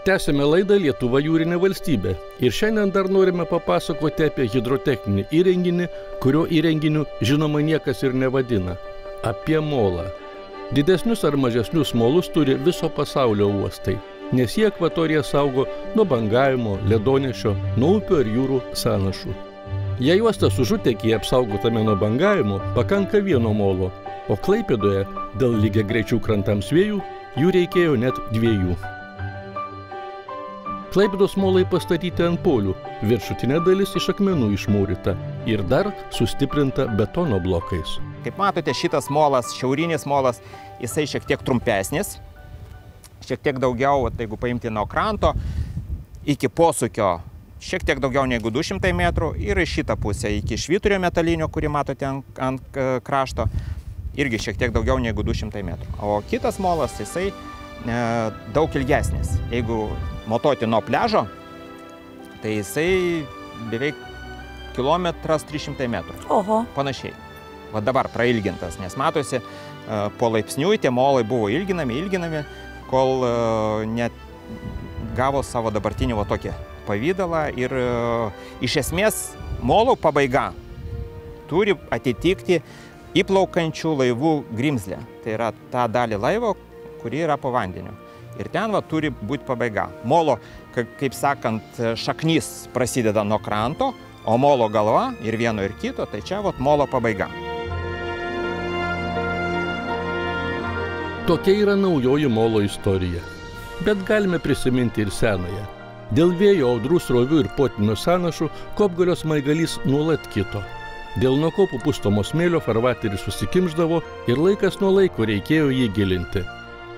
Tęsime laidą Lietuva jūrinė valstybė ir šiandien dar norime papasakoti apie hidrotechninį įrenginį, kurio įrenginiu žinoma niekas ir nevadina – apie molą. Didesnius ar mažesnius molus turi viso pasaulio uostai, nes jie akvatoriją saugo nuo bangavimo, ledonešio, nuo upių ir jūrų sąnašų. Jei uostas užutekyje apsaugotame nuo bangavimo, pakanka vieno molo, o Klaipėdoje dėl lygiagrečių krantams vėjų jų reikėjo net 2. Klaipėdos molai pastatyti ant polių, viršutinė dalis iš akmenų išmūryta ir dar sustiprinta betono blokais. Kaip matote, šitas molas, šiaurinis molas, jisai šiek tiek trumpesnis, šiek tiek daugiau, jeigu paimti nuo kranto, iki posūkio šiek tiek daugiau negu 200 metrų ir į šitą pusę iki švyturio metalinio, kurį matote ant krašto, irgi šiek tiek daugiau negu 200 metrų. O kitas molas, jisai daug ilgesnis. Jeigu matuoti nuo pliažo, tai jisai beveik 1,3 metrų. Oho. Panašiai. Va dabar prailgintas, nes matosi, po laipsniui tie molai buvo ilginami, kol net gavo savo dabartinį va tokį pavydalą ir iš esmės molų pabaiga turi atitikti įplaukančių laivų grimzlę. Tai yra ta dalį laivo, kuri yra po vandeniu. Ir ten va turi būti pabaiga. Molo, kaip sakant, šaknys prasideda nuo kranto, o molo galva ir vieno ir kito, tai čia va molo pabaiga. Tokia yra naujoji molo istorija. Bet galime prisiminti ir senąją. Dėl vėjo, audrų, srovių ir potvynio sąnašų Kopgalio smaigalys nuolat kito. Dėl nuo kopų pustomo smėlio farvateris susikimšdavo ir laikas nuo laiko reikėjo jį gilinti.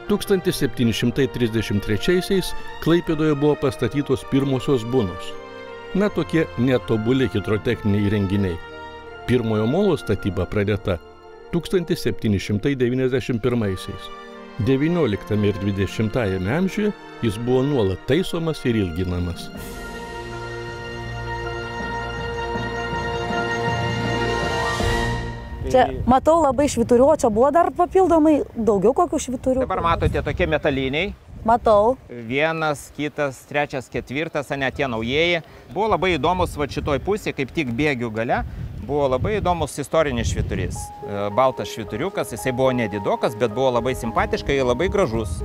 1733-aisiais Klaipėdoje buvo pastatytos pirmosios bunos. Na, tokie netobuli hidrotechniniai įrenginiai. Pirmojo molo statyba pradėta 1791-aisiais. 19 ir 20 amžiuje jis buvo nuolat taisomas ir ilginamas. Čia matau labai švyturių, o čia buvo dar papildomai daugiau kokių švyturių. Dabar matote tokie metaliniai. Matau. 1, 2, 3, 4, ane tie naujieji. Buvo labai įdomus va šitoj pusėje, kaip tik bėgių gale, buvo labai įdomus istorinis švyturys. Baltas švyturiukas, jisai buvo nedidokas, bet buvo labai simpatiškai ir labai gražus.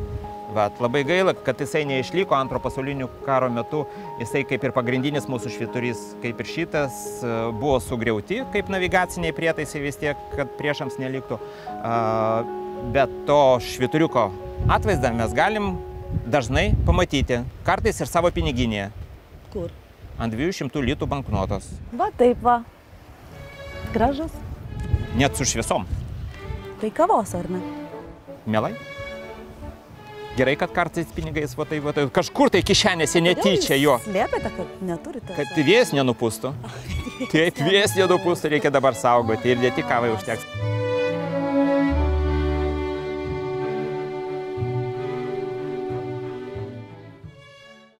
Bet labai gaila, kad jisai neišliko antro pasaulinio karo metu. Jisai kaip ir pagrindinis mūsų švyturys, kaip ir šitas, buvo sugriauti kaip navigaciniai prietaisai vis tiek, kad priešams neliktų. Bet to švyturiuko atvaizdą mes galim dažnai pamatyti, kartais ir savo piniginėje. Kur? Ant 200 litų banknotos. Va, taip va. Gražus. Net su šviesom. Tai kavos, ar ne? Mielai. Gerai, kad kartais pinigais va tai kažkur tai kišenėse netyčia jo. Slėpėte, kad neturite? Kad vėjas nenupūstų. Taip, vėjas nenupūstų, reikia dabar saugoti ir ne tik kavai užteks.